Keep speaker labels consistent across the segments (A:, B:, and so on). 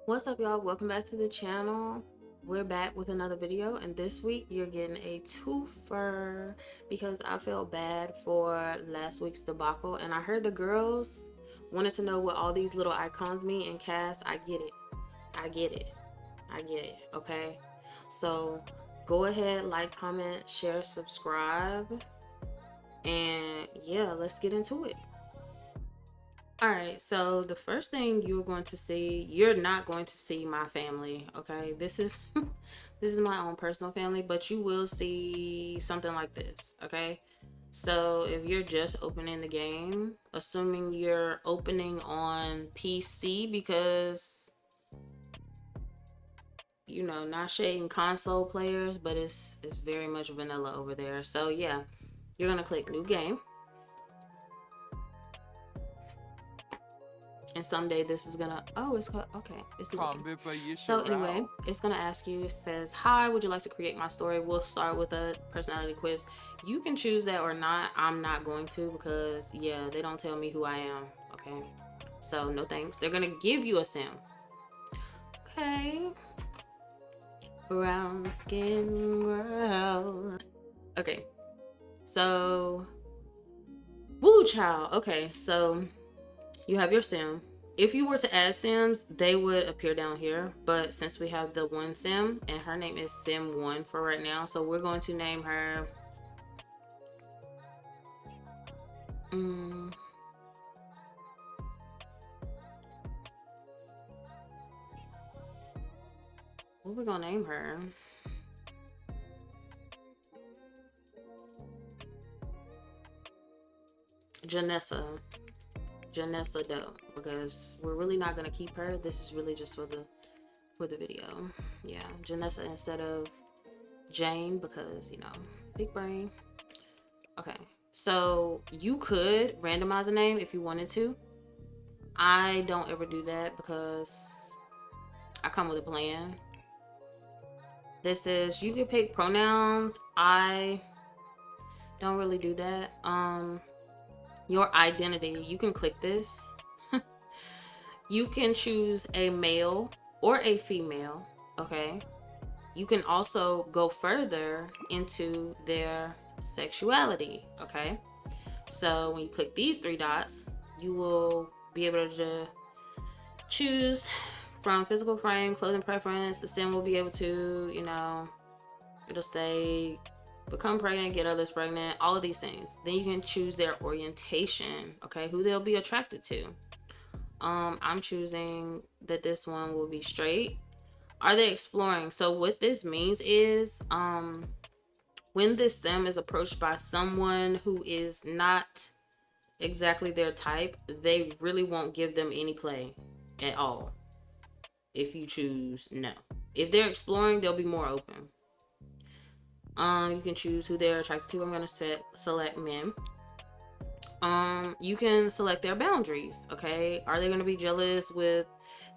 A: What's up, y'all? Welcome back to the channel. We're back with another video, and this week you're getting a twofer because I felt bad for last week's debacle, and I heard the girls wanted to know what all these little icons mean. And Cass, I get it. I get it. I get it. Okay, so go ahead, like, comment, share, subscribe, and yeah, let's get into it. All right, so the first thing you're going to see, you're not going to see my family, okay? This is this is my own personal family, but you will see something like this, okay? So if you're just opening the game, assuming you're opening on PC, because you know, not shading console players, but it's very much vanilla over there. So yeah, you're gonna click new game. And someday this is gonna, oh, it's called, okay, it's looking. So anyway, it's gonna ask you, it says, hi, would you like to create my story? We'll start with a personality quiz. You can choose that or not. I'm not going to, because yeah, they don't tell me who I am. Okay, so no thanks. They're gonna give you a sim. Okay, brown skin girl. Okay, so woo child. Okay, so you have your sim. If you were to add sims, they would appear down here, but since we have the one sim, and her name is sim1 for right now, so we're going to name her what are we gonna name her? Janessa Doe, because we're really not gonna keep her. This is really just for the video. Yeah, Janessa instead of Jane, because you know, big brain. Okay, so you could randomize a name if you wanted to. I don't ever do that because I come with a plan. This is, you can pick pronouns. I don't really do that. Your identity, you can click this. You can choose a male or a female, okay? You can also go further into their sexuality, okay? So when you click these three dots, you will be able to choose from physical frame, clothing preference. The sim will be able to, you know, it'll say become pregnant, get others pregnant, all of these things. Then you can choose their orientation, okay, who they'll be attracted to. I'm choosing that this one will be straight. Are they exploring? So what this means is, when this sim is approached by someone who is not exactly their type, they really won't give them any play at all. If you choose no. If they're exploring, they'll be more open. You can choose who they're attracted to. I'm gonna select men. You can select their boundaries. Okay, are they gonna be jealous with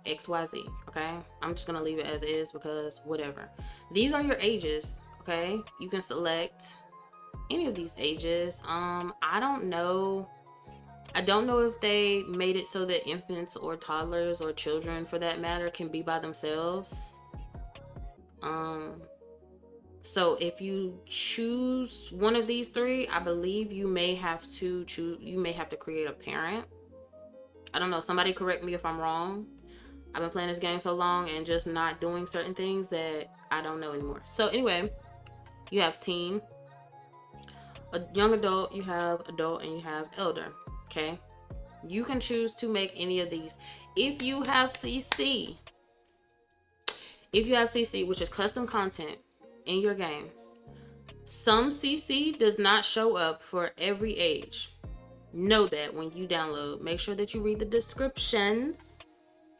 A: XYZ? Okay, I'm just gonna leave it as is because whatever. These are your ages. Okay, you can select any of these ages. I don't know if they made it so that infants or toddlers or children for that matter can be by themselves. So if you choose one of these three, I believe you may have to create a parent. I don't know, somebody correct me if I'm wrong. I've been playing this game so long and just not doing certain things that I don't know anymore. So anyway, you have teen, a young adult, you have adult, and you have elder. Okay, you can choose to make any of these. If you have CC, which is custom content in your game, some CC does not show up for every age. Know that when you download, make sure that you read the descriptions.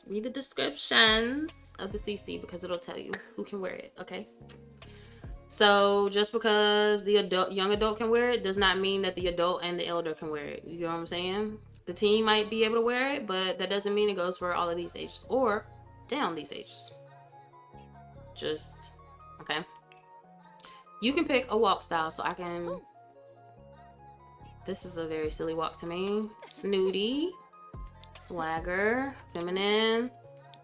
A: Read the descriptions of the CC because it'll tell you who can wear it, okay? So just because the young adult can wear it does not mean that the adult and the elder can wear it. You know what I'm saying? The teen might be able to wear it, but that doesn't mean it goes for all of these ages or down these ages. Just, okay? You can pick a walk style, so I can... This is a very silly walk to me. Snooty, swagger, feminine,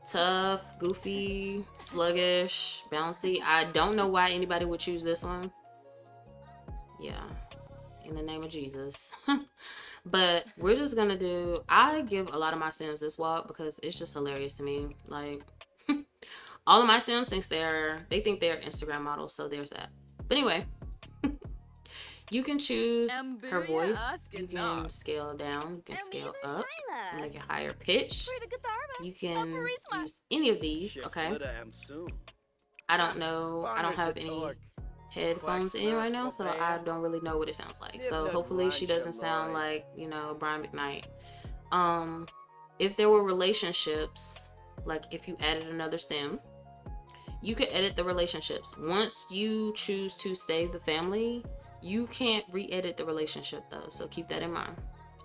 A: Tough, goofy, sluggish, bouncy. I don't know why anybody would choose this one. Yeah, in the name of Jesus. But we're just gonna do, I give a lot of my Sims this walk because it's just hilarious to me. Like, all of my Sims think they're Instagram models, so there's that. But anyway, you can choose her voice. You can scale down. You can scale up. Make it higher pitch. You can use any of these. Okay. I don't know. I don't have any headphones in right now, so I don't really know what it sounds like. So hopefully she doesn't sound like, you know, Brian McKnight. If there were relationships, like if you added another Sim, you could edit the relationships. Once you choose to save the family, you can't re-edit the relationship though, so keep that in mind.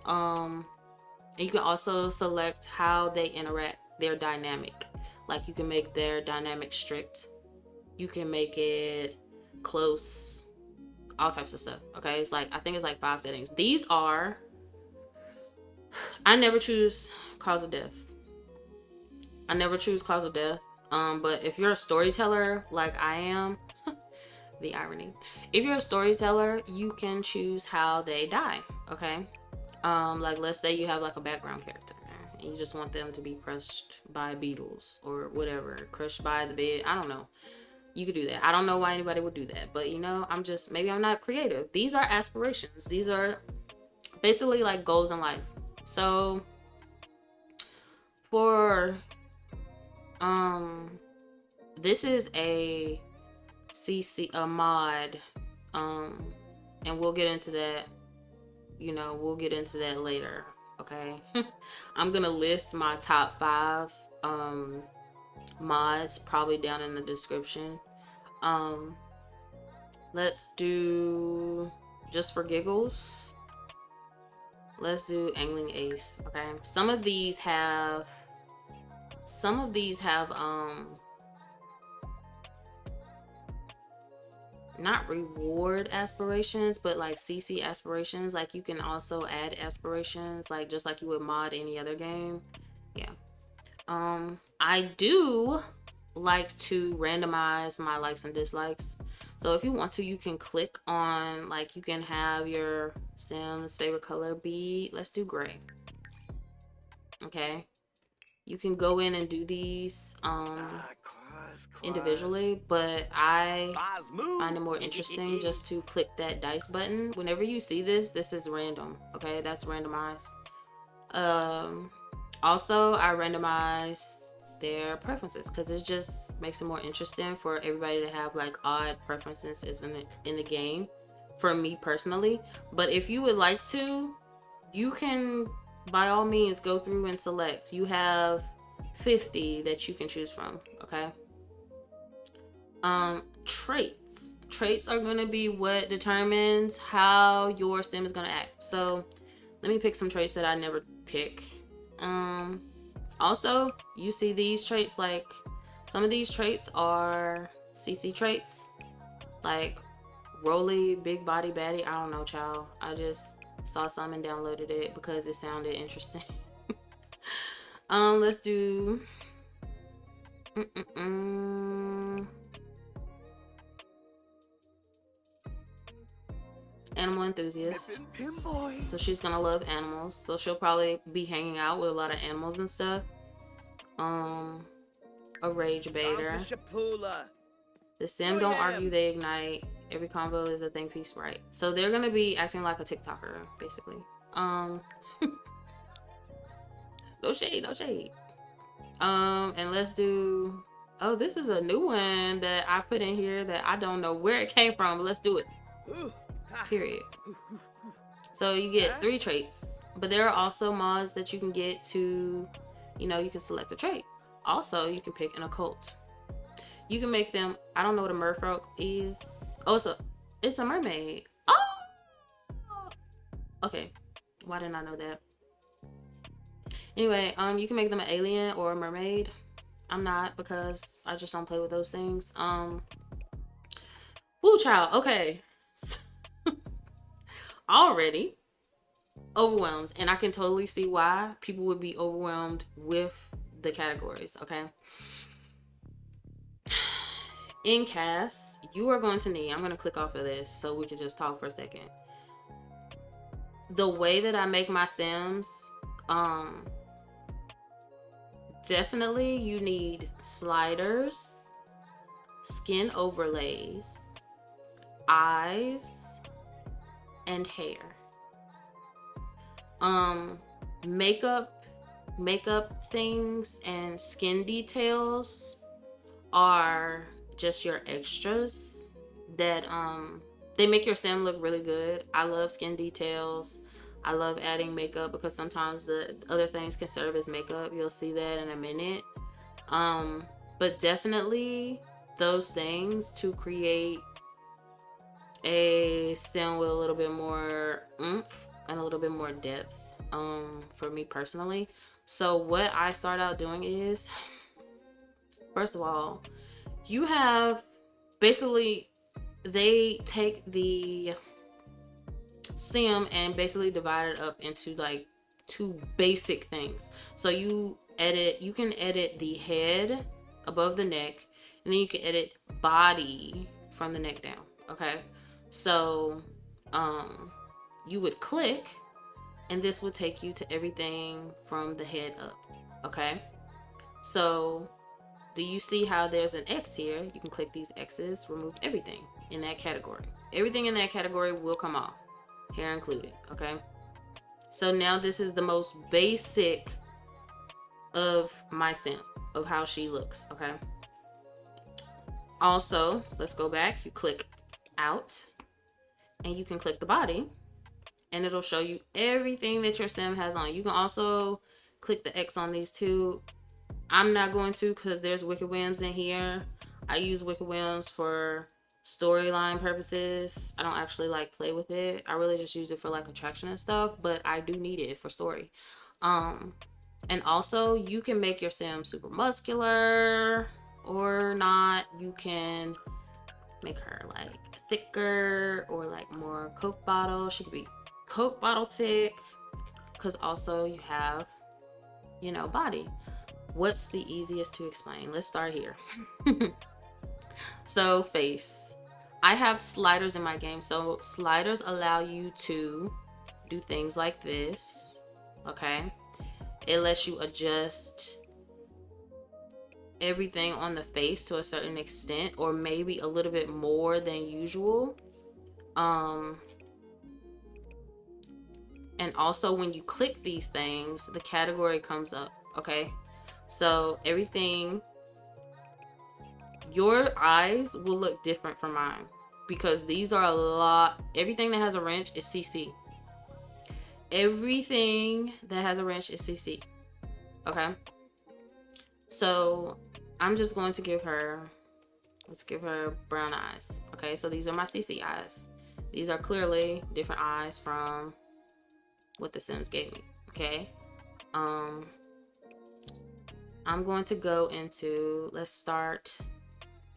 A: And you can also select how they interact, their dynamic. Like you can make their dynamic strict, you can make it close, all types of stuff. Okay, it's like, I think it's like 5 settings. These are, I never choose cause of death. But if you're a storyteller like I am, the irony. If you're a storyteller, you can choose how they die. Okay. Like let's say you have like a background character and you just want them to be crushed by beetles or whatever, crushed by the bed. I don't know. You could do that. I don't know why anybody would do that, but you know, maybe I'm not creative. These are aspirations. These are basically like goals in life. So for this is a mod, and we'll get into that, you know, we'll get into that later. Okay. I'm gonna list my top 5 mods probably down in the description. Let's do, just for giggles, let's do Angling Ace. Okay, some of these have not reward aspirations, but like CC aspirations. Like you can also add aspirations, like just like you would mod any other game. Yeah. I do like to randomize my likes and dislikes. So if you want to, you can click on, like, you can have your Sim's favorite color be, let's do gray. Okay. You can go in and do these individually, but I find it more interesting just to click that dice button. Whenever you see this, this is random. Okay, that's randomized. Also, I randomize their preferences because it just makes it more interesting for everybody to have like odd preferences in the game, for me personally. But if you would like to, you can by all means go through and select. You have 50 that you can choose from. Okay. Traits are going to be what determines how your Sim is going to act. So let me pick some traits that I never pick. Also, you see these traits, like some of these traits are CC traits, like Rolly, Big Body Baddie. I don't know, child. I just saw some and downloaded it because it sounded interesting. Let's do animal enthusiast. So she's gonna love animals, so she'll probably be hanging out with a lot of animals and stuff. A rage baiter. The Sim don't argue, they ignite. Every combo is a think piece, right? So they're gonna be acting like a TikToker, basically. No shade, no shade. And let's do, oh, this is a new one that I put in here that I don't know where it came from, but let's do it. Period. So you get 3 traits, but there are also mods that you can get to, you know, you can select a trait. Also, you can pick an occult. You can make them, I don't know what a merfolk is. Oh, it's a mermaid. Oh, okay. Why didn't I know that? Anyway, you can make them an alien or a mermaid. I'm not, because I just don't play with those things. Woo, child. Okay. Already overwhelmed, and I can totally see why people would be overwhelmed with the categories, okay? In cas, you are going to need, I'm going to click off of this so we can just talk for a second. The way that I make my Sims, definitely you need sliders, skin overlays, eyes, and hair. Makeup things and skin details are just your extras that they make your sim look really good. I love skin details. I love adding makeup because sometimes the other things can serve as makeup. You'll see that in a minute. But definitely those things to create a sim with a little bit more oomph and a little bit more depth, for me personally. So what I start out doing is, first of all, you have basically, they take the sim and basically divide it up into like two basic things. So you can edit the head above the neck, and then you can edit body from the neck down. Okay, so you would click, and this would take you to everything from the head up. Okay, so do you see how there's an X here? You can click these X's, remove everything in that category. Everything in that category will come off, hair included. Okay, so now this is the most basic of my sim, of how she looks. Okay, also let's go back. You click out, and you can click the body, and it'll show you everything that your sim has on. You can also click the X on these two. I'm not going to, because there's wicked whims in here. I use wicked whims for storyline purposes. I don't actually like play with it. I really just use it for like attraction and stuff, but I do need it for story. And also you can make your sim super muscular or not. You can make her like thicker or like more Coke bottle. She could be Coke bottle thick, because also you have, you know, body. What's the easiest to explain? Let's start here. So face. I have sliders in my game. So sliders allow you to do things like this. Okay. It lets you adjust everything on the face to a certain extent, or maybe a little bit more than usual. And also when you click these things, the category comes up. Okay, so everything, your eyes will look different from mine, because these are a lot. Everything that has a wrench is CC. Everything that has a wrench is CC. Okay, so I'm just going to give her, let's give her brown eyes. Okay, so these are my CC eyes. These are clearly different eyes from what the Sims gave me. Okay, I'm going to go into, let's start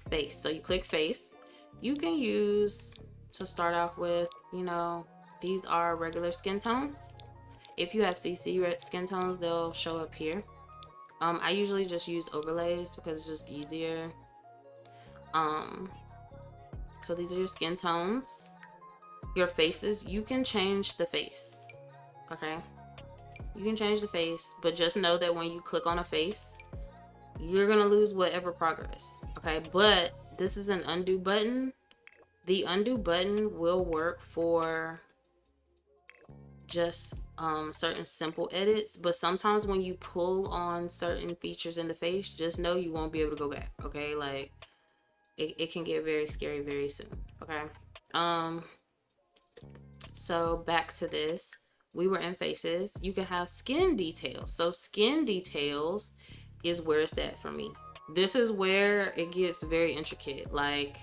A: face. So you click face. You can use, to start off with, you know, these are regular skin tones. If you have CC red skin tones, they'll show up here. I usually just use overlays because it's just easier. So these are your skin tones. Your faces, you can change the face. Okay, you can change the face, but just know that when you click on a face, you're gonna lose whatever progress. Okay, but this is an undo button. The undo button will work for just certain simple edits, but sometimes when you pull on certain features in the face, just know you won't be able to go back. Okay, like it can get very scary very soon. Okay, so back to this, we were in faces. You can have skin details. So skin details is where it's at for me. This is where it gets very intricate. Like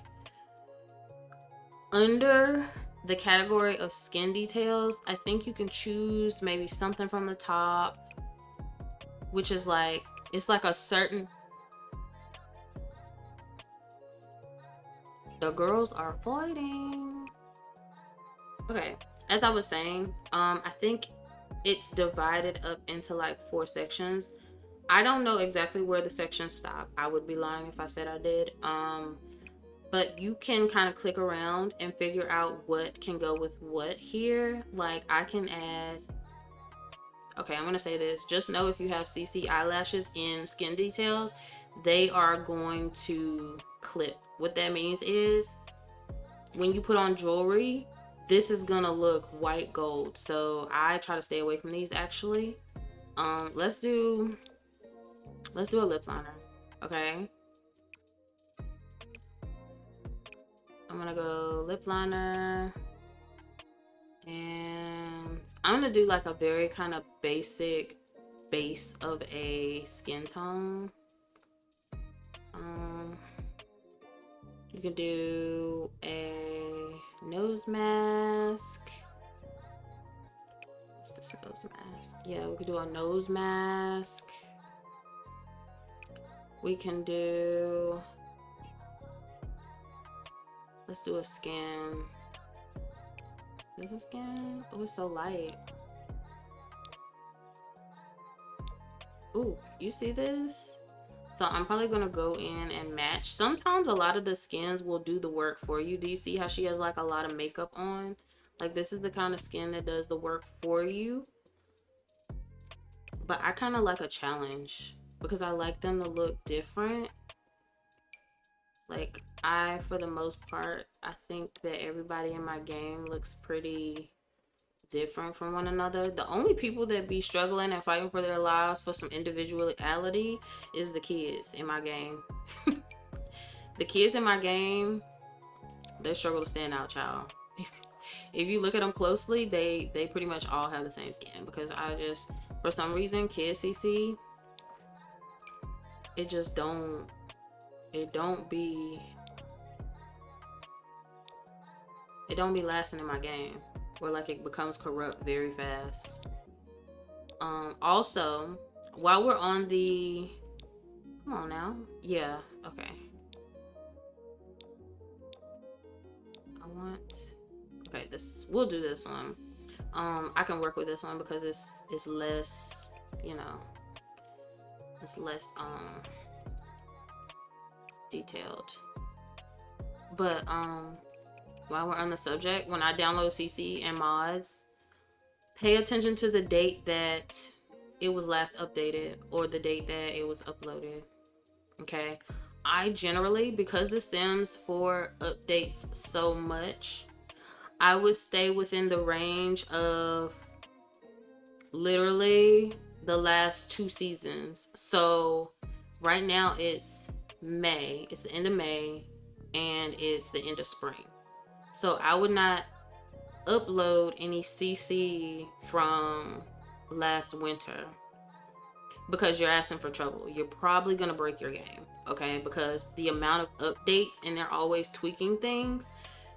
A: under the category of skin details, I think you can choose maybe something from the top, which is like, it's like a certain, the girls are fighting. Okay, as I was saying, I think it's divided up into like 4 sections. I don't know exactly where the sections stop. I would be lying if I said I did. But you can kind of click around and figure out what can go with what here. Like I can add, okay, I'm gonna say this. Just know if you have CC eyelashes in skin details, they are going to clip. What that means is when you put on jewelry, this is gonna look white gold. So I try to stay away from these actually. Let's do a lip liner. Okay. I'm gonna go lip liner. And I'm gonna do like a very kind of basic base of a skin tone. You can do a nose mask. What's this nose mask? Yeah, we could do a nose mask. We can do, let's do a skin. Is this skin? Oh, it's so light. Ooh, you see this? So I'm probably gonna go in and match. Sometimes a lot of the skins will do the work for you. Do you see how she has like a lot of makeup on? Like this is the kind of skin that does the work for you. But I kind of like a challenge because I like them to look different. Like for the most part, I think that everybody in my game looks pretty different from one another. The only people that be struggling and fighting for their lives for some individuality is the kids in my game. The kids in my game, they struggle to stand out, child. If you look at them closely, they pretty much all have the same skin because I just, for some reason, kids CC, it just don't be lasting in my game, where like it becomes corrupt very fast. Also, while we're on the, come on now, yeah, okay, okay, we'll do this one. I can work with this one because it's less, you know, it's less detailed. But while we're on the subject, when I download CC and mods, pay attention to the date that it was last updated or the date that it was uploaded. Okay, I generally, because The Sims 4 updates so much, I would stay within the range of literally the last 2 seasons. So right now it's May, it's the end of May, and it's the end of spring. So I would not upload any CC from last winter because you're asking for trouble. You're probably gonna break your game, okay? Because the amount of updates and they're always tweaking things,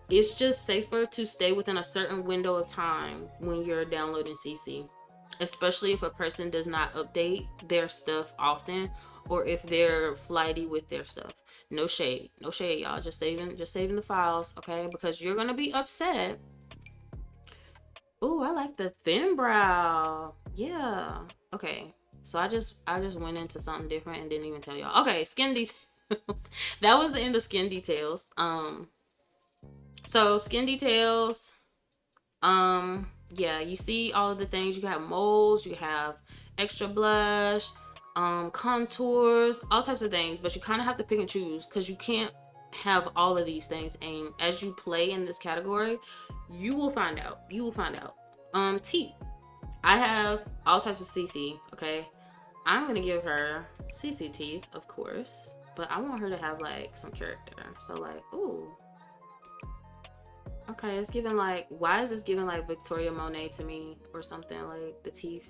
A: it's just safer to stay within a certain window of time when you're downloading CC, especially if a person does not update their stuff often or if they're flighty with their stuff. No shade, y'all. Just saving the files, okay? Because you're gonna be upset. Ooh, I like the thin brow. Yeah. Okay. So I just went into something different and didn't even tell y'all. Okay, skin details. That was the end of skin details. So skin details. Yeah, you see all of the things. You can have moles, you can have extra blush, contours, all types of things, but you kind of have to pick and choose because you can't have all of these things. And as you play in this category, you will find out. Teeth. I have all types of CC, okay? I'm gonna give her CC teeth, of course, but I want her to have like some character. So like, ooh. Okay, it's giving like, why is this giving like Victoria Monet to me or something, like the teeth?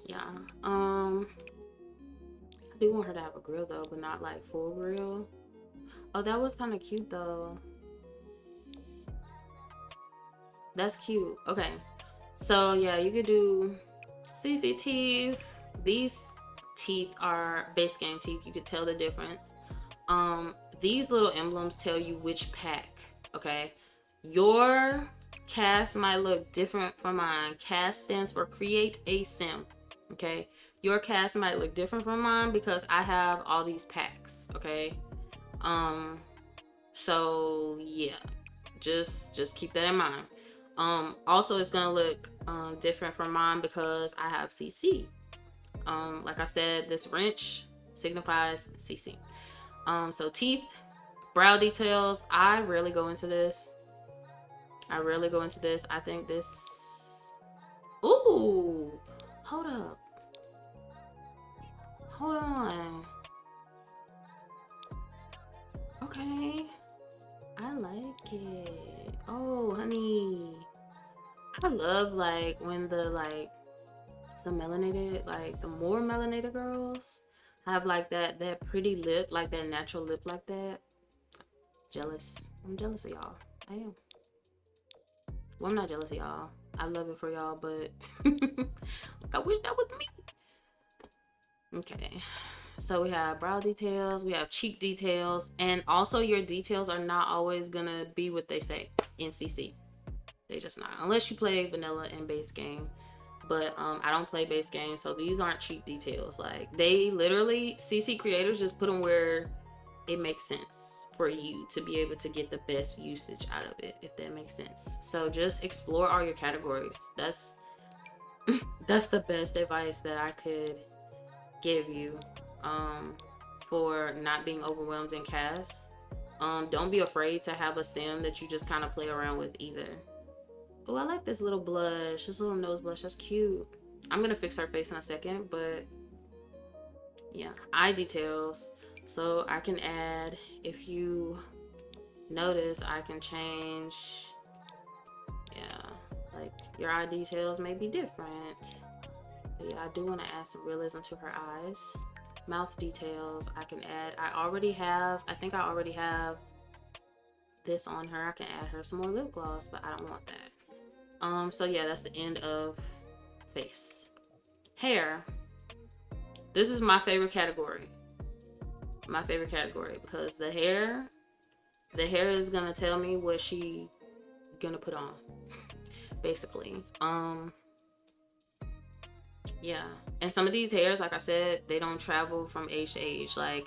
A: Yeah. I do want her to have a grill though, but not like full grill. Oh, that was kind of cute though. That's cute. Okay. So yeah, you could do CC teeth. These teeth are base game teeth. You could tell the difference. These little emblems tell you which pack, okay? Your CAS might look different from mine. CAS stands for Create a Sim, Okay, your cast might look different from mine because I have all these packs. Okay, so yeah, just keep that in mind. Also it's gonna look different from mine because I have CC. Like I said, this wrench signifies CC. So teeth, brow details, I rarely go into this. I think this, ooh, hold up, hold on. Okay, I like it. Oh honey, I love like when the melanated, like the more melanated girls have like that pretty lip, like that natural lip like that. Jealous. I'm jealous of y'all. I am. Well, I'm not jealous of y'all. I love it for y'all, but I wish that was me. Okay. So we have brow details, we have cheek details, and also your details are not always gonna be what they say in CC. They just not. Unless you play vanilla and base game. But I don't play base games, so these aren't cheap details. Like, they literally, CC creators just put them where it makes sense for you to be able to get the best usage out of it, if that makes sense. So just explore all your categories. That's the best advice that I could give you for not being overwhelmed in CAS. Don't be afraid to have a sim that you just kind of play around with either. Oh, I like this little blush, this little nose blush. That's cute. I'm gonna fix her face in a second, but yeah, eye details. So I can add, if you notice, I can change, yeah, like your eye details may be different. But yeah, I do want to add some realism to her eyes. Mouth details, I can add, I think I already have this on her. I can add her some more lip gloss, but I don't want that. So yeah, that's the end of face. Hair. This is my favorite category. My favorite category because the hair is gonna tell me what she gonna put on, basically. Yeah. And some of these hairs, like I said, they don't travel from age to age. Like,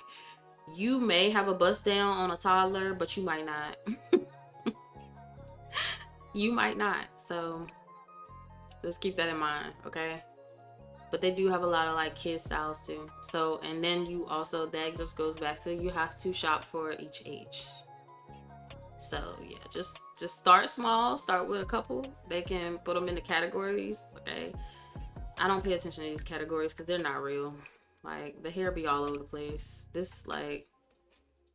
A: you may have a bust down on a toddler, but you might not. You might not. So just keep that in mind, okay? But they do have a lot of like kid styles too. So, and then you also, that just goes back to, you have to shop for each age. So yeah, just start small, start with a couple. They can put them into categories, okay? I don't pay attention to these categories because they're not real. Like, the hair be all over the place. This like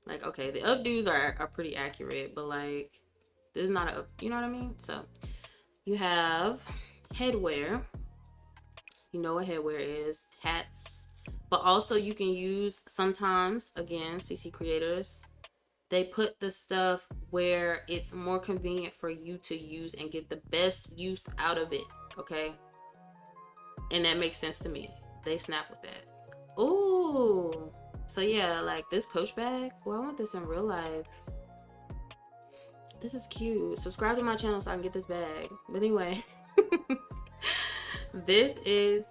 A: okay, the updos are pretty accurate, but like, this is not a, you know what I mean? So you have headwear. You know what headwear is. Hats. But also you can use, sometimes, again, CC creators, they put the stuff where it's more convenient for you to use and get the best use out of it, okay? And that makes sense to me. They snap with that. Ooh. So yeah, like this Coach bag. Well, I want this in real life. This is cute. Subscribe to my channel so I can get this bag. But anyway, this is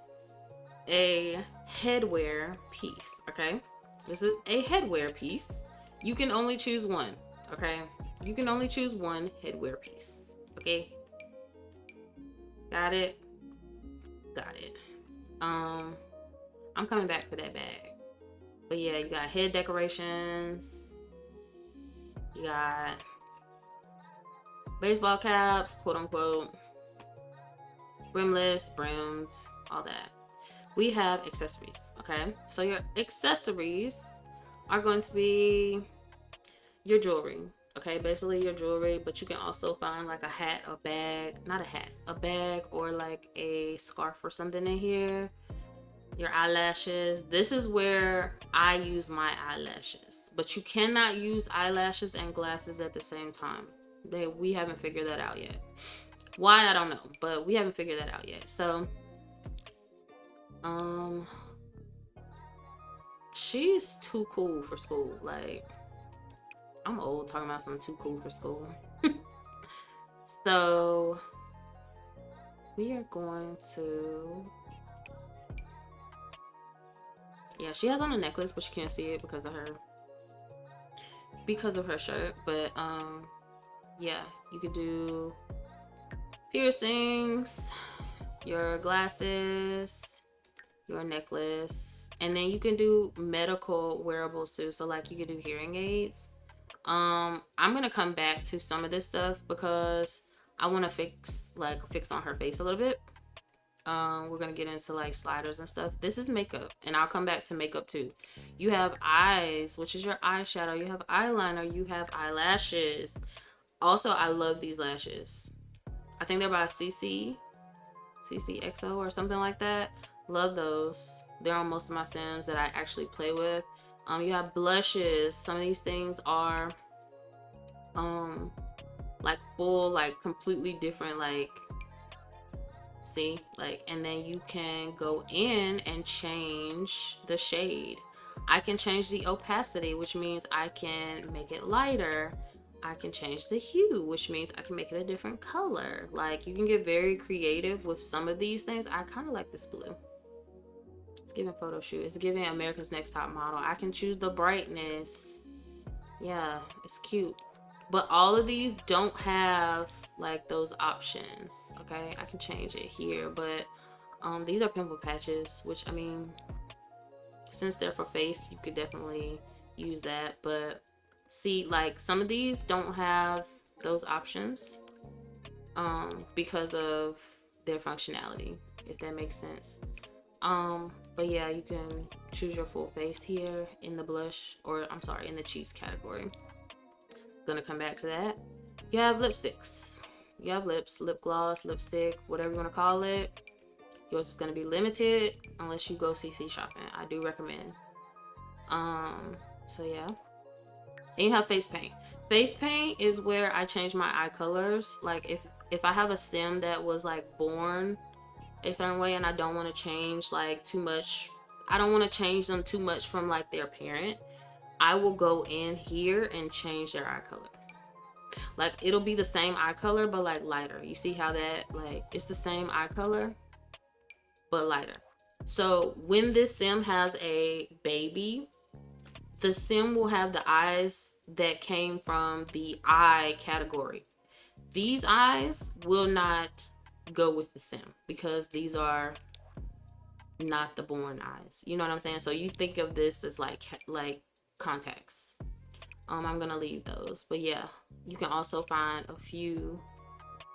A: a headwear piece, okay? This is a headwear piece. You can only choose one, okay? You can only choose one headwear piece, okay? Got it? Got it. I'm coming back for that bag. But yeah, you got head decorations. You got baseball caps, quote unquote. Brimless, brims, all that. We have accessories, okay? So your accessories are going to be your jewelry, okay? Basically your jewelry, but you can also find like a hat, a bag, not a hat, a bag or like a scarf or something in here. Your eyelashes. This is where I use my eyelashes, but you cannot use eyelashes and glasses at the same time. We haven't figured that out yet. Why, I don't know, but we haven't figured that out yet. So she's too cool for school. Like, I'm old talking about something too cool for school. So we are going to Yeah, she has on a necklace, but you can't see it because of her shirt. But yeah, you could do piercings, your glasses, your necklace, and then you can do medical wearables too. So like you can do hearing aids. I'm gonna come back to some of this stuff because I want to fix on her face a little bit. We're gonna get into like sliders and stuff. This is makeup, and I'll come back to makeup too. You have eyes, which is your eyeshadow. You have eyeliner. You have eyelashes. Also, I love these lashes. I think they're by CCXO or something like that. Love those. They're on most of my Sims that I actually play with. You have blushes. Some of these things are like full, like completely different, like, see, like, and then you can go in and change the shade. I can change the opacity, which means I can make it lighter. I can change the hue, which means I can make it a different color. Like, you can get very creative with some of these things. I kind of like this blue. It's giving photo shoot. It's giving America's Next Top Model. I can choose the brightness. Yeah, it's cute. But all of these don't have like those options. Okay, I can change it here, but these are pimple patches, which, I mean, since they're for face, you could definitely use that. But see, like, some of these don't have those options because of their functionality, if that makes sense. But yeah, you can choose your full face here in the blush, or I'm sorry, in the cheeks category. Gonna come back to that. You have lipsticks. You have lips, lip gloss, lipstick, whatever you want to call it. Yours is gonna be limited unless you go CC shopping. I do recommend. So yeah. And you have face paint. Face paint is where I change my eye colors. Like if I have a sim that was like born a certain way and I don't want to change like too much, I don't want to change them too much from like their parent, I will go in here and change their eye color. Like, it'll be the same eye color but like lighter. You see how that, like, it's the same eye color but lighter. So when this sim has a baby, the sim will have the eyes that came from the eye category. These eyes will not go with the sim because these are not the born eyes. You know what I'm saying? So you think of this as like contacts. I'm gonna leave those, but yeah, you can also find a few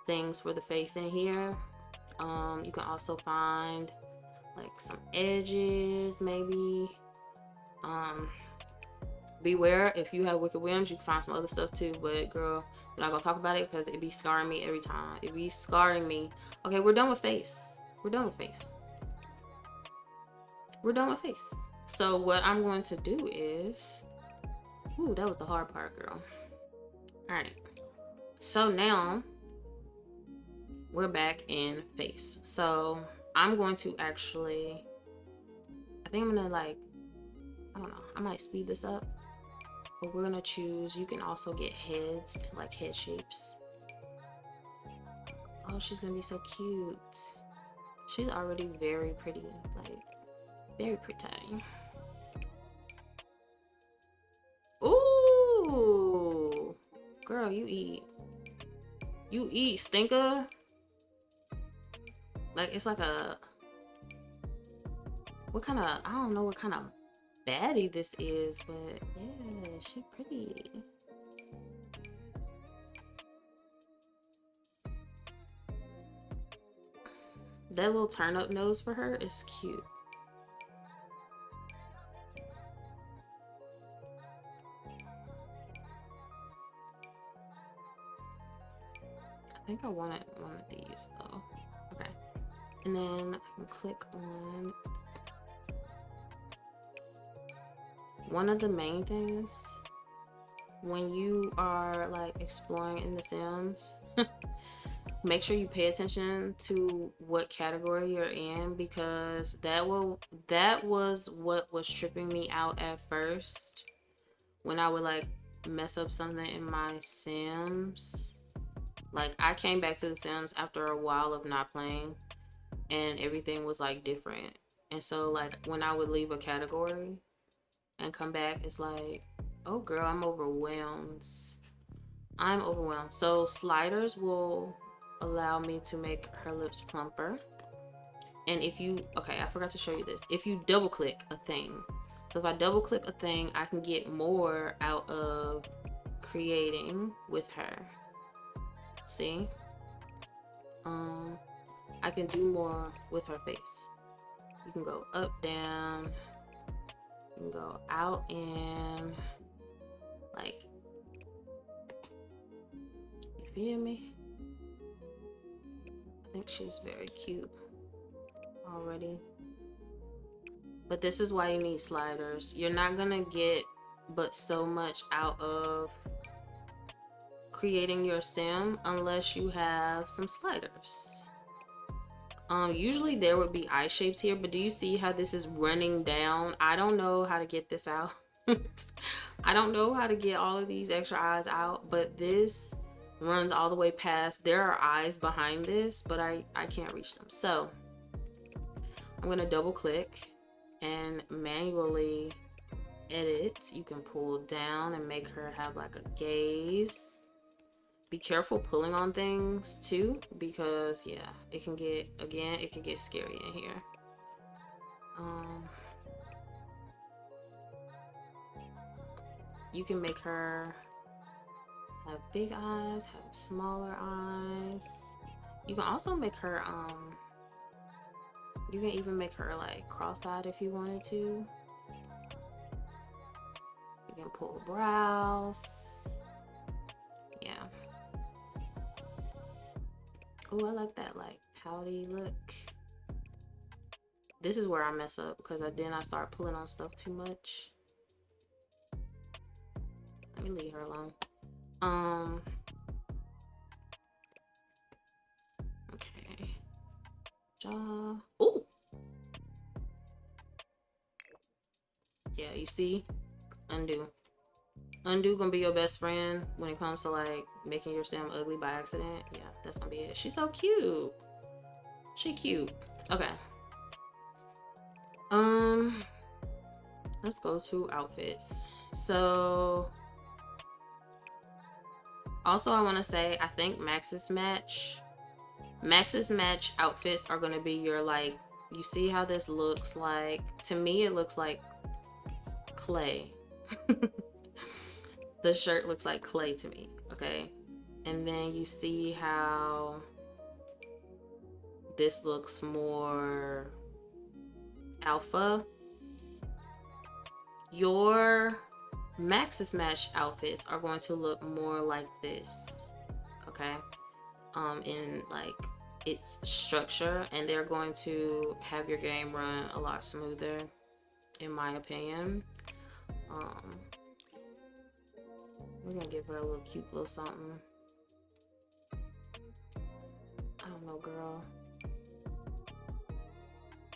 A: things for the face in here. You can also find like some edges, maybe. Beware, if you have wicked whims, you can find some other stuff too, but girl, we're not gonna talk about it because it be scarring me every time. It be scarring me. Okay, we're done with face. We're done with face. We're done with face. So what I'm going to do is, ooh, that was the hard part, girl. All right, so now we're back in face. So I'm going to actually, I think I'm gonna like, I don't know, I might speed this up. But we're gonna choose, you can also get heads, like head shapes. Oh, she's gonna be so cute. She's already very pretty, like very pretty. Ooh, girl, you eat stinker. Like, it's like a, what kind of, I don't know what kind of baddie this is, but yeah, she pretty. That little turn up nose for her is cute. I think I wanted one of these though. Okay, and then I can click on one of the main things when you are like exploring in the Sims. Make sure you pay attention to what category you're in, because that was what was tripping me out at first when I would like mess up something in my Sims. Like, I came back to the Sims after a while of not playing and everything was like different, And so like when I would leave a category and come back, it's like, oh girl, I'm overwhelmed. So sliders will allow me to make her lips plumper. And if you, okay, I forgot to show you this. If you double click a thing, so if I double click a thing, I can get more out of creating with her. See? I can do more with her face. You can go up, down. You can go out and like, you feel me? I think she's very cute already. But this is why you need sliders. You're not gonna get but so much out of creating your sim unless you have some sliders. Usually there would be eye shapes here, but do you see how this is running down? I don't know how to get this out. I don't know how to get all of these extra eyes out, but this runs all the way past. There are eyes behind this, but I can't reach them. So I'm gonna double click and manually edit. You can pull down and make her have like a gaze. Be careful pulling on things too, because yeah, it can get, again, it can get scary in here. You can make her have big eyes, have smaller eyes. You can also make her you can even make her like cross-eyed if you wanted to. You can pull brows. Yeah. Oh, I like that like pouty look. This is where I mess up because then I start pulling on stuff too much. Let me leave her alone. Okay. Jaw. Oh. Yeah, you see? Undo. Undo gonna be your best friend when it comes to like making your sim ugly by accident. Yeah, that's gonna be it. She's so cute. She cute. Okay. Let's go to outfits. So also I want to say, I think Max's match outfits are going to be your like, you see how this looks like? To me it looks like clay. The shirt looks like clay to me, okay? And then you see how this looks more alpha. Your Max's match outfits are going to look more like this, okay? In like its structure, and they're going to have your game run a lot smoother, in my opinion. We're gonna give her a little cute little something. I don't know, girl.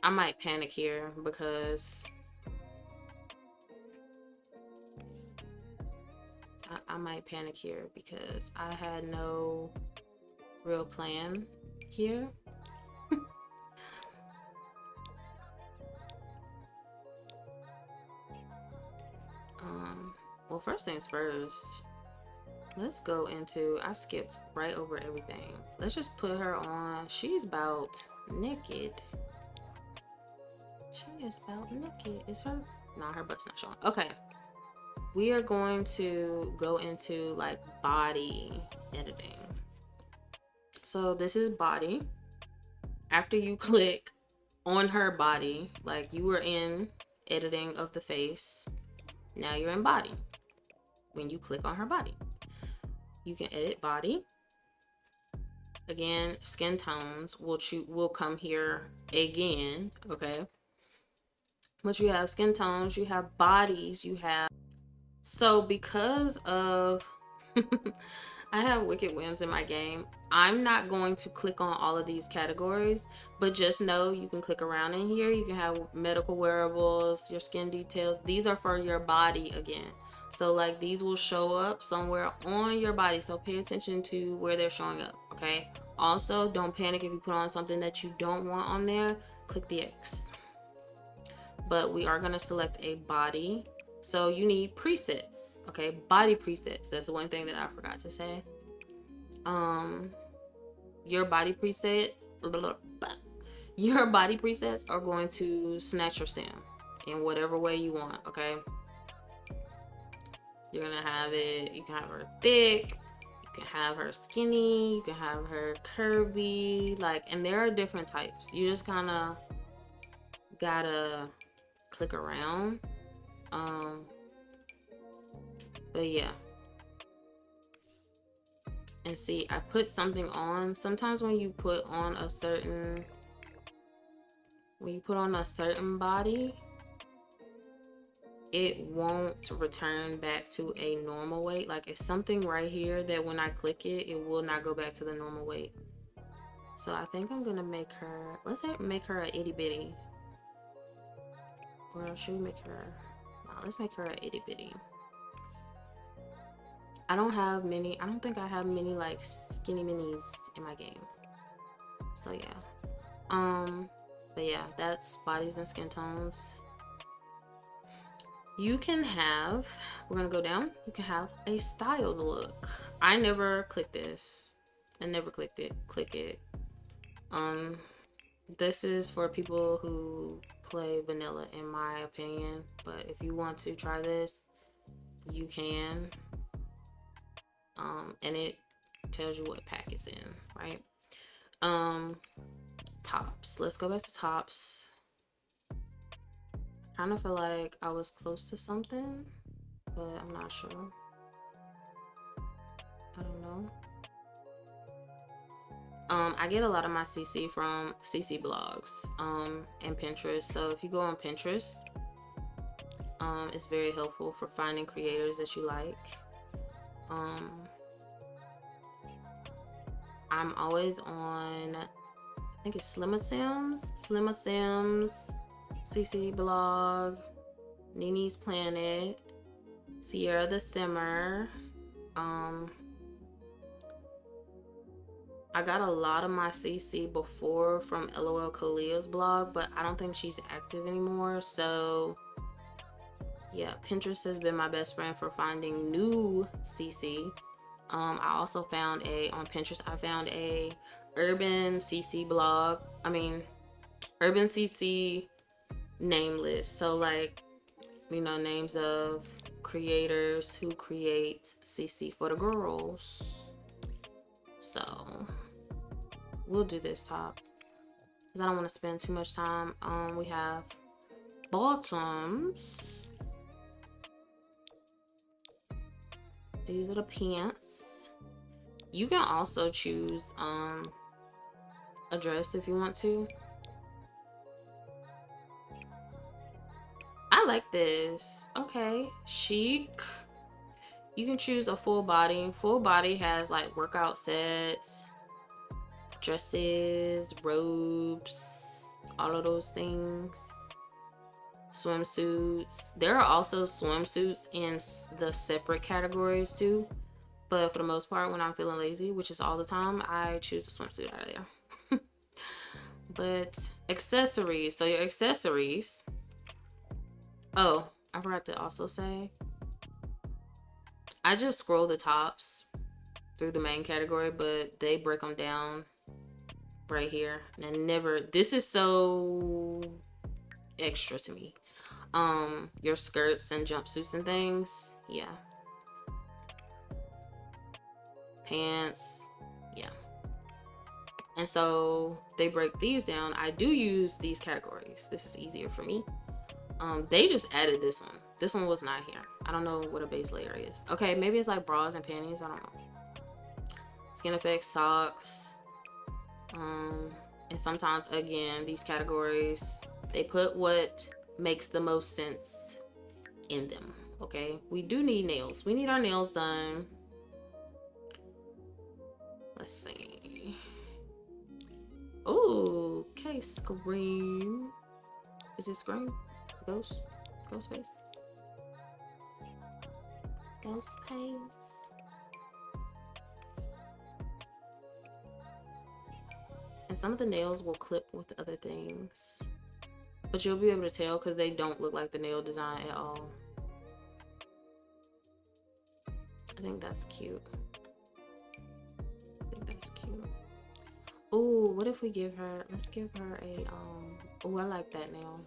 A: I might panic here because I might panic here because I had no real plan here. Well, first things first, let's go into, I skipped right over everything. Let's just put her on. She's about naked. She is about naked. Is her? Nah, her butt's not showing. Okay. We are going to go into like body editing. So this is body. After you click on her body, like you were in editing of the face, now you're in body. When you click on her body, you can edit body. Again, skin tones will come here again, okay? But you have skin tones, you have bodies, you have. So because of I have wicked whims in my game, I'm not going to click on all of these categories, but just know you can click around in here. You can have medical wearables, your skin details. These are for your body again. So like these will show up somewhere on your body. So pay attention to where they're showing up, okay? Also, don't panic if you put on something that you don't want on there. Click the X. but we are going to select a body. So you need presets, okay? Body presets. That's the one thing that I forgot to say. Your body presets, your body presets are going to snatch your sim in whatever way you want, okay? You're gonna have it, you can have her thick, you can have her skinny, you can have her curvy, like, and there are different types. You just kind of gotta click around. But yeah. And see, I put something on. Sometimes when you put on a certain body, it won't return back to a normal weight. Like, it's something right here that when I click it, it will not go back to the normal weight. So I think I'm gonna make her, let's make her a itty bitty. Or should we make her, no, let's make her a itty bitty. I don't think I have many like skinny minis in my game. So yeah. But yeah, that's bodies and skin tones. You can have, we're gonna go down, you can have a styled look. I never clicked this. I never clicked it. Click it. This is for people who play vanilla in my opinion. But if you want to try this, you can. And it tells you what pack it's in, right? Tops. Let's go back to tops. Kind of feel like I was close to something, but I'm not sure. I don't know. I get a lot of my CC from CC blogs and Pinterest. So if you go on Pinterest, it's very helpful for finding creators that you like. I'm always on, I think it's Slimma Sims, CC blog, Nini's Planet, Sierra the Simmer. I got a lot of my CC before from LOL Kalia's blog, but I don't think she's active anymore. So yeah, Pinterest has been my best friend for finding new CC. I also found on Pinterest, I found a urban CC blog. Urban CC name list. So like, you know, names of creators who create CC for the girls. So we'll do this top because I don't want to spend too much time. We have bottoms. These are the pants. You can also choose a dress if you want to. I like this. Okay, chic. You can choose a full body. Full body has like workout sets, dresses, robes, all of those things. Swimsuits. There are also swimsuits in the separate categories too, but for the most part, when I'm feeling lazy, which is all the time, I choose a swimsuit out of there. But accessories. So your accessories. Oh, I forgot to also say, I just scroll the tops through the main category, but they break them down right here. And this is so extra to me. Your skirts and jumpsuits and things, yeah. Pants, yeah. And so they break these down. I do use these categories. This is easier for me. They just added this one. This one was not here. I don't know what a base layer is. Okay, maybe it's like bras and panties. I don't know. Skin effects, socks. And sometimes, again, these categories, they put what makes the most sense in them. Okay, we do need nails. We need our nails done. Let's see. Oh, okay, Scream. Is it Scream? Ghost face. Ghost face. And some of the nails will clip with other things. But you'll be able to tell because they don't look like the nail design at all. I think that's cute. Oh, what if we give her, let's give her a, oh, I like that nail.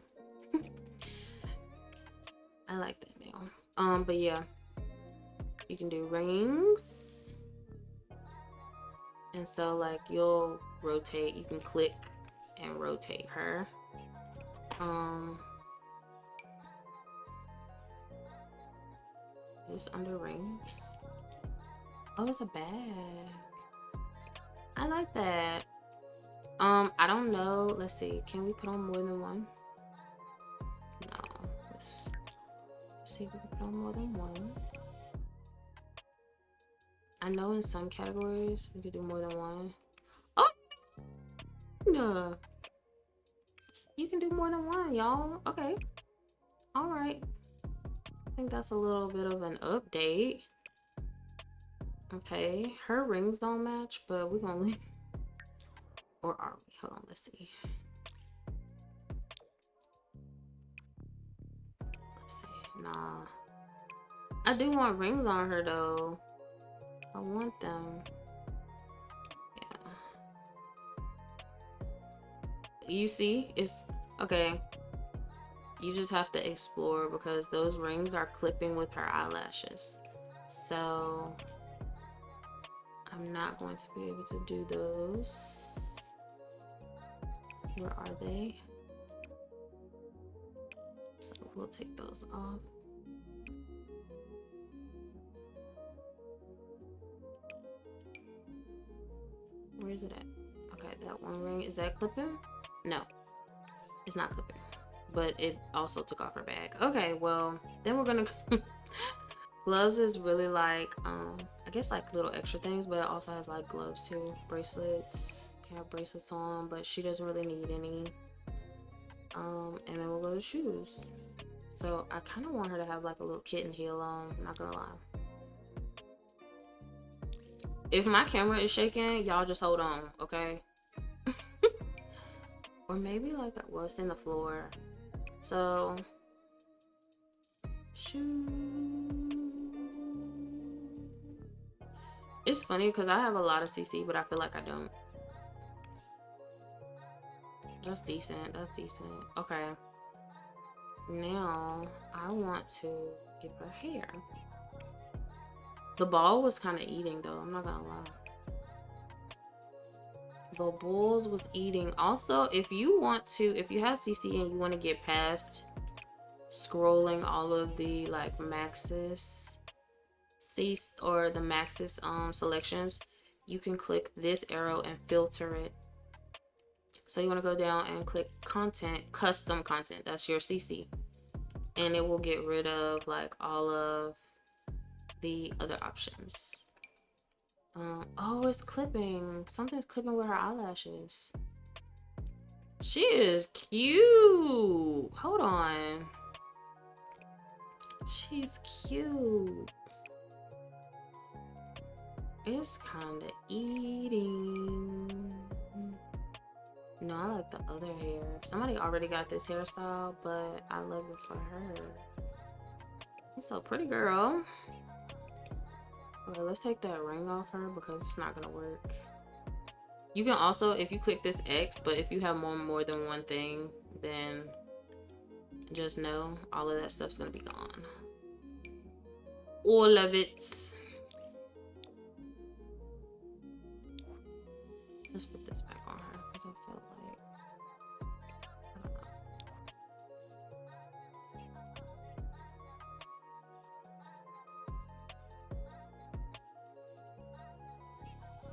A: I like that nail. But yeah, you can do rings. And so like you'll rotate, you can click and rotate her. This under rings. Oh, it's a bag. I like that. I don't know. Let's see. Can we put on more than one? No. Let's see if we can put on more than one. I know in some categories we could do more than one. Oh no. You can do more than one, y'all. Okay. All right. I think that's a little bit of an update. Okay, her rings don't match, but we're gonna leave. Or are we? Hold on, let's see. Let's see. Nah. I do want rings on her though. I want them. Yeah. You see? It's okay. You just have to explore because those rings are clipping with her eyelashes. So I'm not going to be able to do those. Where are they? So we'll take those off. Where is it at? Okay, that one ring, is that clipping? No, it's not clipping, but it also took off her bag. Okay, well, then we're gonna gloves is really like, I guess like little extra things, but it also has like gloves too, bracelets. Can have bracelets on, but she doesn't really need any. And then we'll go to shoes. So I kind of want her to have like a little kitten heel on, I'm not gonna lie. If my camera is shaking, y'all just hold on, okay? Or maybe like, well, it's in the floor. So, shoes. It's funny because I have a lot of CC, but I feel like I don't. That's decent, that's decent. Okay. Now, I want to give her hair. The ball was kind of eating though, I'm not gonna lie. The bulls was eating. Also, if you have CC and you want to get past scrolling all of the like Maxis or the Maxis selections, you can click this arrow and filter it. So you want to go down and click content, custom content, that's your CC, and it will get rid of like all of the other options. Oh, it's clipping. Something's clipping with her eyelashes. She is cute. Hold on. She's cute. It's kind of eating. No, I like the other hair. Somebody already got this hairstyle, but I love it for her. It's so pretty, girl. Okay, let's take that ring off her because it's not gonna work. You can also, if you click this X, but if you have more than one thing, then just know all of that stuff's gonna be gone. All of it. Let's put this back on her because I felt like,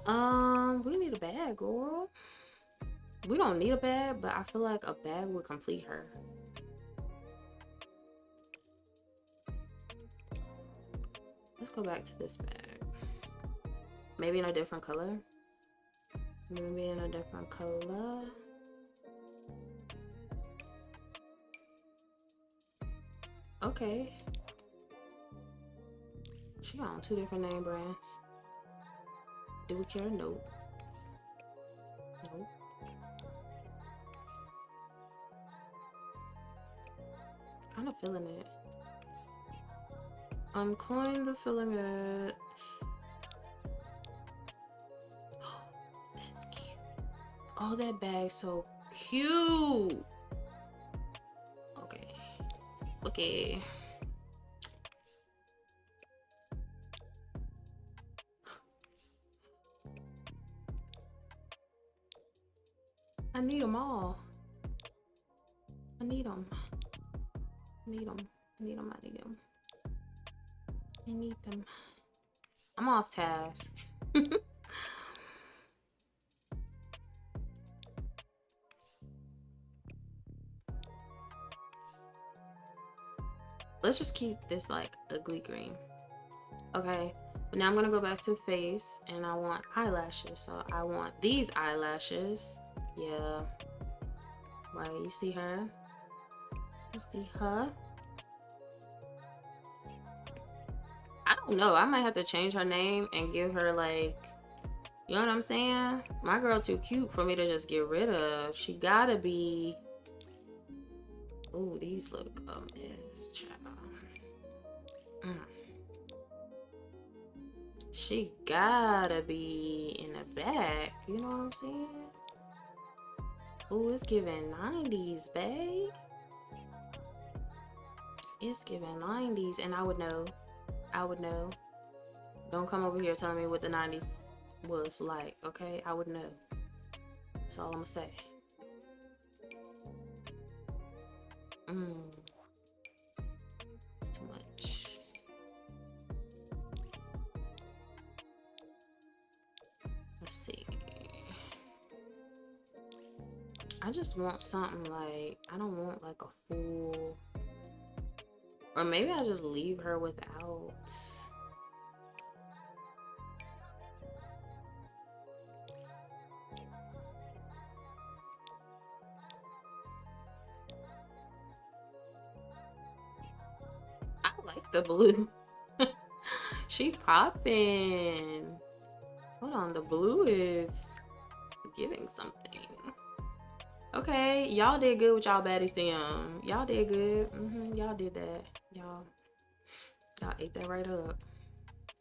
A: I don't know. We need a bag, girl. We don't need a bag, but I feel like a bag would complete her. Let's go back to this bag. Maybe in a different color. Maybe in a different color. Okay. She got on 2 different name brands. Do we care? Nope. Nope. kind of feeling it. I'm kind of feeling it. Oh, that's cute. Oh, that bag's so cute. Okay. Okay. I need them all. I need them. I need them. I need them. I need them. I need them. I'm off task. Let's just keep this like ugly green. Okay, but now I'm gonna go back to face and I want eyelashes. So I want these eyelashes. Yeah. Right, you see her? You see her? I don't know. I might have to change her name and give her like, you know what I'm saying? My girl too cute for me to just get rid of. She gotta be. Ooh, these look a mess, child. She gotta be in the back. You know what I'm saying? Ooh, it's giving 90s, babe. It's giving 90s, and I would know. I would know. Don't come over here telling me what the 90s was like, okay? I would know. That's all I'm gonna say. It's too much. Let's see. I just want something like, I don't want like a full, or maybe I just leave her without. I like the blue. She popping. Hold on, the blue is giving something. Okay, y'all did good with y'all baddie sim. Y'all did good. Y'all did that. Y'all ate that right up.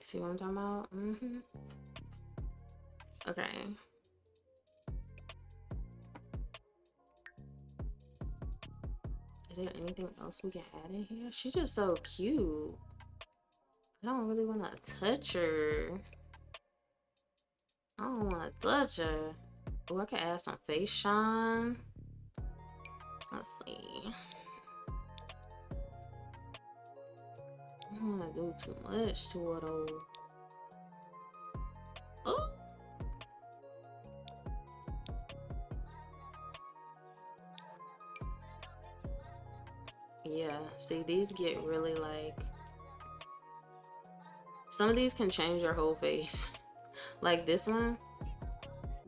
A: See what I'm talking about? Okay. Is there anything else we can add in here? She's just so cute. I don't really want to touch her. I don't want to touch her. Oh, I can add some face shine. Let's see. I don't want to do too much to her though. Oh. Yeah, see, these get really like, some of these can change your whole face. Like this one,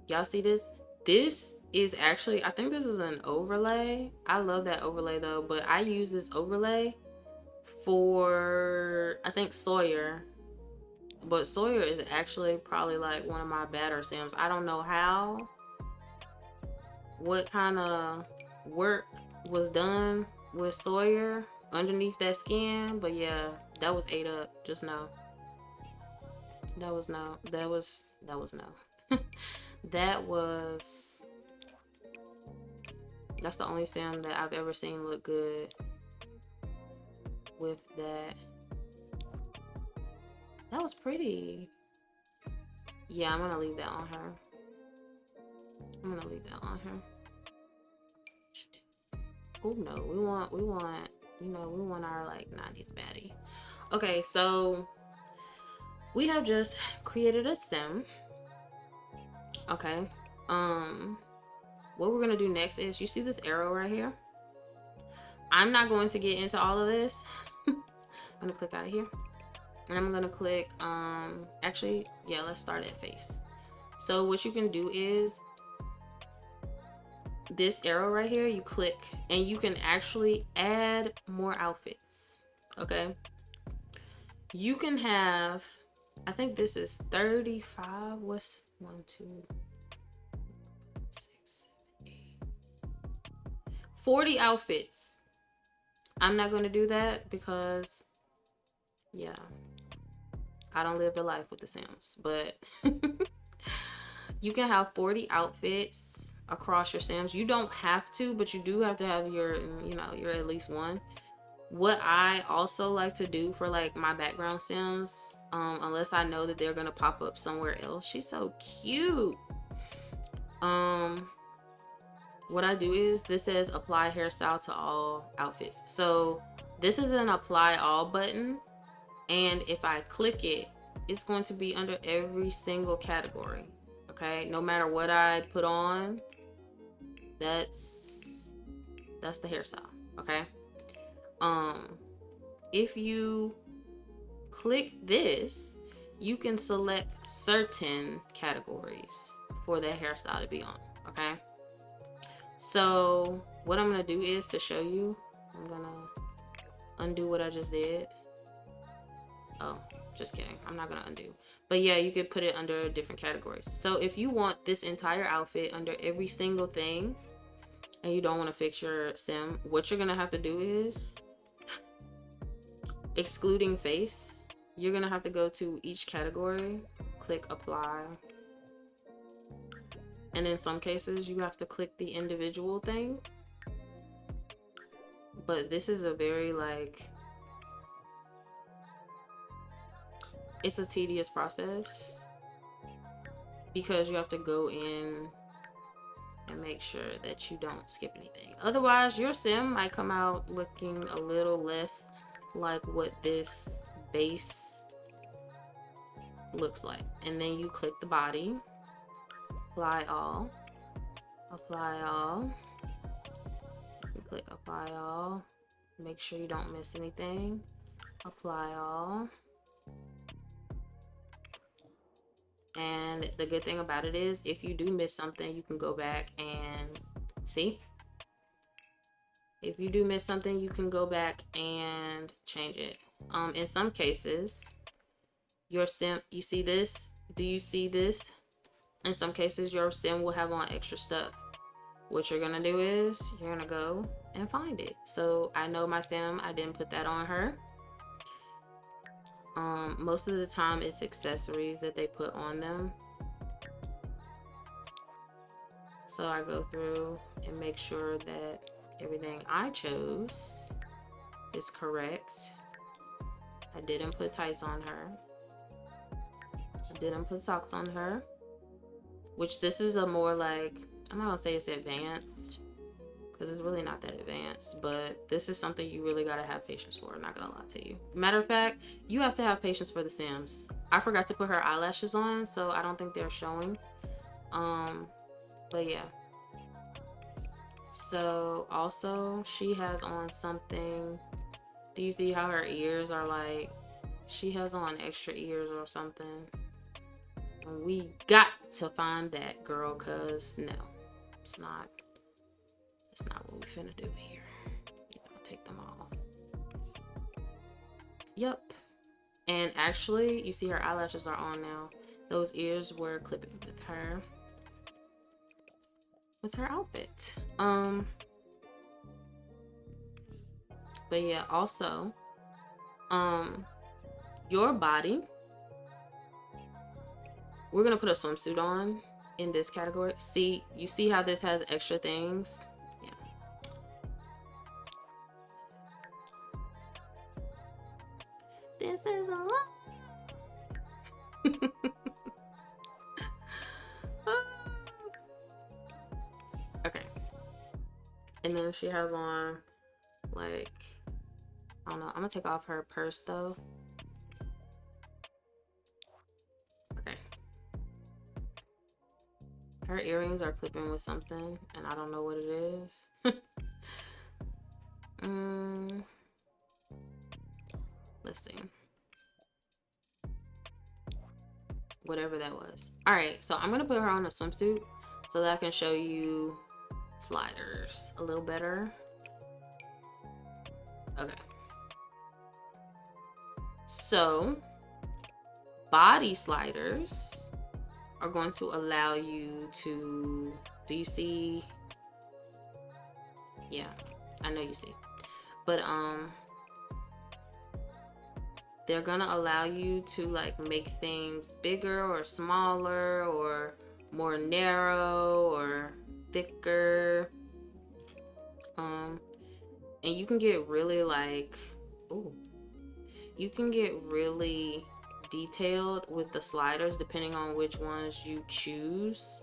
A: y'all see this? This is actually, I think this is an overlay. I love that overlay though, but I use this overlay for, I think, Sawyer. But Sawyer is actually probably like one of my better sims. I don't know how, what kind of work was done with Sawyer underneath that skin, but yeah, that was ate up. Just know. That was no. That was no. That was. That's the only sim that I've ever seen look good with that. That was pretty. Yeah, I'm gonna leave that on her. I'm gonna leave that on her. Oh no, we want, you know, we want our like 90s baddie. Okay, so we have just created a sim. Okay. What we're gonna do next is, you see this arrow right here? I'm not going to get into all of this. I'm gonna click out of here. And I'm gonna click, actually, yeah, let's start at face. So what you can do is, this arrow right here, you click and you can actually add more outfits. Okay, you can have, I think this is 35. What's 1, 2, 6, 7, 8, 40 outfits. I'm not going to do that because, yeah, I don't live the life with the Sims. But you can have 40 outfits across your Sims. You don't have to, but you do have to have your, you know, your at least one. What I also like to do for like my background Sims, unless I know that they're gonna pop up somewhere else. She's so cute. What I do is, this says apply hairstyle to all outfits. So this is an apply all button, and if I click it, it's going to be under every single category. Okay, no matter what I put on, that's the hairstyle. Okay. If you click this, you can select certain categories for that hairstyle to be on. Okay. So what I'm gonna do is, to show you, I'm gonna undo what I just did. Oh, just kidding. I'm not gonna undo. But yeah, you could put it under different categories. So if you want this entire outfit under every single thing, and you don't want to fix your sim, what you're gonna have to do is, excluding face, you're gonna have to go to each category, click apply, and in some cases you have to click the individual thing. But this is a very, like, it's a tedious process because you have to go in and make sure that you don't skip anything. Otherwise, your sim might come out looking a little less like what this base looks like. And then you click the body, apply all, you click apply all, make sure you don't miss anything, apply all. And the good thing about it is, if you do miss something, you can go back and see. If you do miss something, you can go back and change it. In some cases, your sim, you see this? Do you see this? In some cases, your sim will have on extra stuff. What you're gonna do is, you're gonna go and find it. So I know my sim, I didn't put that on her. Most of the time it's accessories that they put on them. So I go through and make sure that everything I chose is correct. I didn't put tights on her. I didn't put socks on her. Which this is a more, like, I'm not gonna say it's advanced, because it's really not that advanced, but this is something you really gotta have patience for, I'm not gonna lie to you. Matter of fact, you have to have patience for the Sims. I forgot to put her eyelashes on, so I don't think they're showing. But yeah. So also, she has on something. Do you see how her ears are, like, she has on extra ears or something? And we got to find that, girl, cause no, it's not what we finna do here. You know, take them off. Yep. And actually, you see her eyelashes are on now. Those ears were clipping with her outfit. But yeah, also, your body, we're gonna put a swimsuit on in this category. See, you see how this has extra things? Yeah. This is a lot. Okay. And then she has on, like, I don't know. I'm gonna take off her purse though. Okay. Her earrings are clipping with something, and I don't know what it is. Let's see. Whatever that was. All right, so I'm gonna put her on a swimsuit so that I can show you sliders a little better. Okay. So body sliders are going to allow you to, do you see? Yeah, I know you see. but they're gonna allow you to like make things bigger or smaller or more narrow or thicker. And you can get really like, ooh, you can get really detailed with the sliders depending on which ones you choose.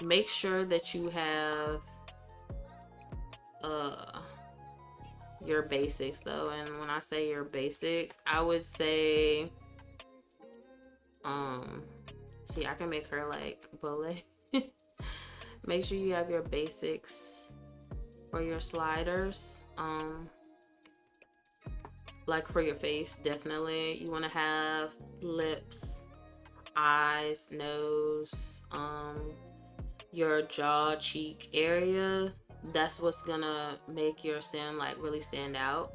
A: Make sure that you have your basics though, and when I say your basics, I would say see, I can make her like bullet. Make sure you have your basics for your sliders. Like for your face, definitely you want to have lips, eyes, nose, your jaw, cheek area. That's what's gonna make your sim like really stand out.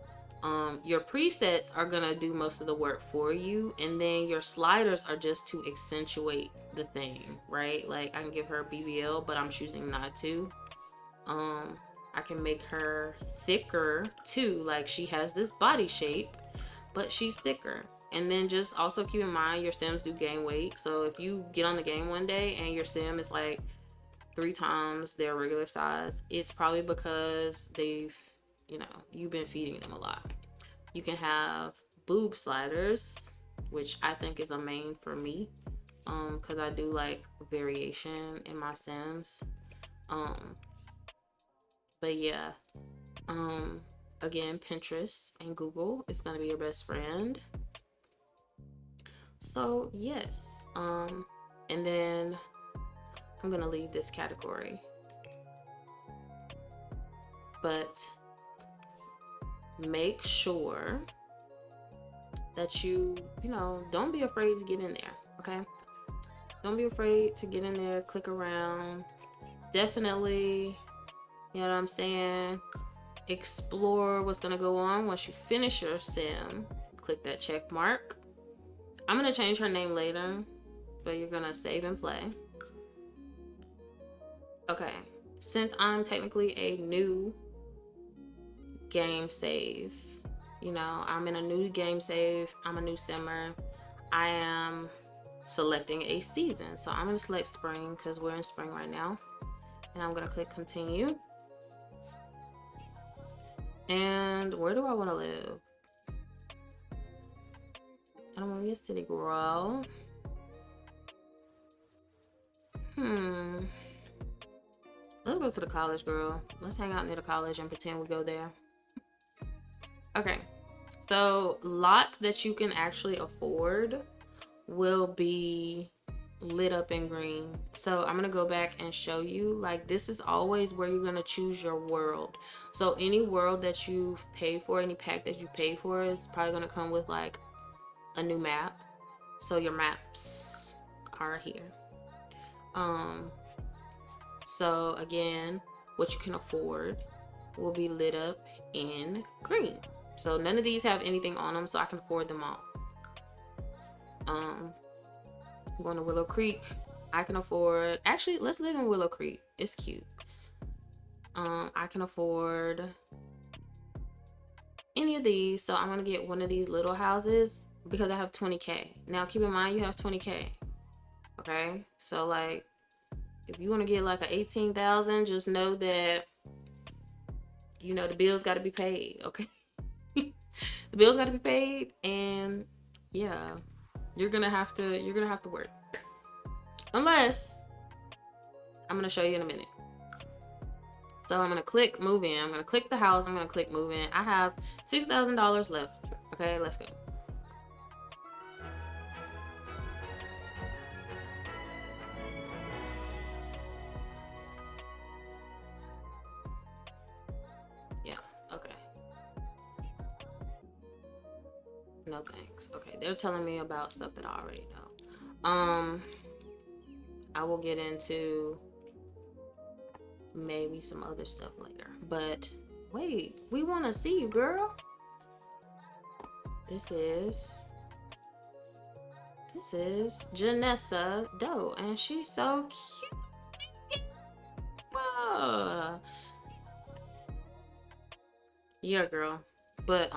A: Your presets are gonna do most of the work for you, and then your sliders are just to accentuate the thing, right? Like I can give her BBL, but I'm choosing not to. I can make her thicker too, like she has this body shape, but she's thicker. And then just also keep in mind your sims do gain weight, so if you get on the game one day and your sim is like 3 times their regular size, it's probably because they've, you know, you've been feeding them a lot. You can have boob sliders, which I think is a main for me, because I do like variation in my sims. But yeah, again, Pinterest and Google is gonna be your best friend. So yes, and then I'm gonna leave this category, but make sure that you know, don't be afraid to get in there, okay? Don't be afraid to get in there, click around. Definitely, you know what I'm saying, explore what's gonna go on once you finish your sim. Click that check mark. I'm gonna change her name later, but you're gonna save and play. Okay, since I'm technically a new game save, you know, I'm in a new game save, I'm a new simmer, I am selecting a season. So I'm gonna select spring because we're in spring right now, and I'm gonna click continue. And where do I want to live? I don't want to be a city girl. Let's go to the college, girl. Let's hang out near the college and pretend we go there. Okay, so lots that you can actually afford will be lit up in green. So I'm gonna go back and show you, like, this is always where you're gonna choose your world. So any world that you've paid for, any pack that you pay for, is probably gonna come with like a new map. So your maps are here. So again, what you can afford will be lit up in green. So none of these have anything on them, so I can afford them all. I'm going to Willow Creek. I can afford, actually, let's live in Willow Creek. It's cute. I can afford any of these, so I'm gonna get one of these little houses because I have 20k. Now keep in mind you have 20k. Okay, so like if you want to get like a 18,000, just know that, you know, the bills got to be paid. Okay. The bills got to be paid, and yeah, you're gonna have to work, unless I'm gonna show you in a minute. So I'm gonna click move in. I'm gonna click the house. I'm gonna click move in. I have $6,000 left. Okay, let's go. Yeah, okay. No thanks. Okay, they're telling me about stuff that I already know. I will get into maybe some other stuff later. But wait, we want to see you, girl. This is Janessa Doe, and she's so cute. Whoa. Yeah, girl. But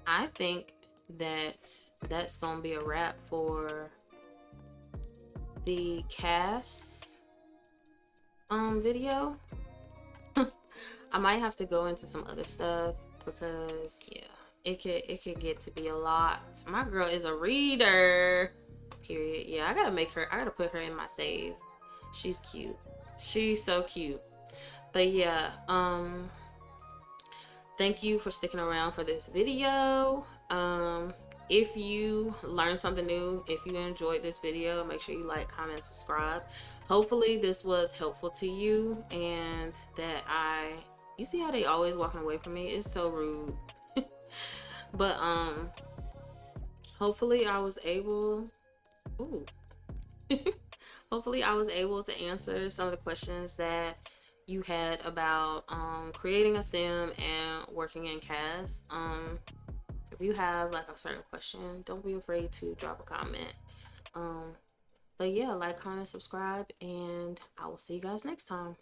A: I think that that's gonna be a wrap for the cast video. I might have to go into some other stuff because yeah, it could get to be a lot. My girl is a reader. Period. Yeah, I gotta put her in my save. She's cute. She's so cute. But yeah, thank you for sticking around for this video. If you learned something new, if you enjoyed this video, make sure you like, comment, subscribe. Hopefully this was helpful to you and that you see how they always walking away from me? It's so rude. But hopefully I was able ooh. Hopefully I was able to answer some of the questions that you had about creating a sim and working in CAS. If you have like a certain question, don't be afraid to drop a comment. But yeah, like, comment, subscribe, and I will see you guys next time.